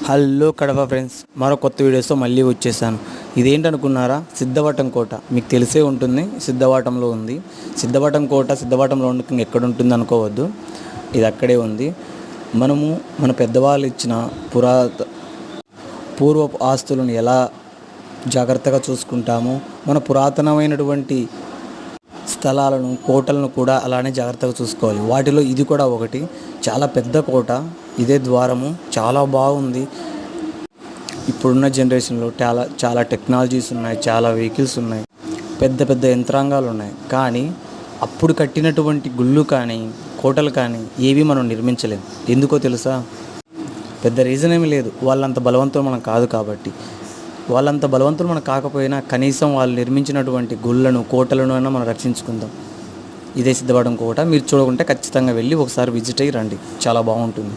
Hello Kadapa friends, మరో కొత్త వీడియోస్తో మళ్ళీ వచ్చేసాను. ఇదేంటనుకున్నారా? సిద్ధవటం కోట. మీకు తెలిసే ఉంటుంది, సిద్ధవటంలో ఉంది. సిద్ధవటం కోట సిద్ధవటంలో ఎక్కడ ఉంటుంది అనుకోవద్దు, ఇది అక్కడే ఉంది. మనము మన పెద్దవాళ్ళు ఇచ్చిన పూర్వపు ఆస్తులను ఎలా జాగ్రత్తగా చూసుకుంటామో, మన పురాతనమైనటువంటి స్థలాలను, కోటలను కూడా అలానే జాగ్రత్తగా చూసుకోవాలి. వాటిలో ఇది కూడా ఒకటి. చాలా పెద్ద కోట. ఇదే ద్వారము. చాలా బాగుంది. ఇప్పుడున్న జనరేషన్లో చాలా టెక్నాలజీస్ ఉన్నాయి, చాలా వెహికల్స్ ఉన్నాయి, పెద్ద పెద్ద యంత్రాంగాలు ఉన్నాయి. కానీ అప్పుడు కట్టినటువంటి గుళ్ళు కానీ, కోటలు కానీ ఏవి మనం నిర్మించలేము. ఎందుకో తెలుసా? పెద్ద రీజన్ ఏమీ లేదు. వాళ్ళంత బలవంతులు మనం కాదు కాబట్టి. వాళ్ళంత బలవంతులు మనం కాకపోయినా కనీసం వాళ్ళు నిర్మించినటువంటి గుళ్ళను, కోటలను అయినా మనం రక్షించుకుందాం. ఇదే సిద్ధవటం కోట. మీరు చూడకుంటే ఖచ్చితంగా వెళ్ళి ఒకసారి విజిట్ అయ్యి రండి. చాలా బాగుంటుంది.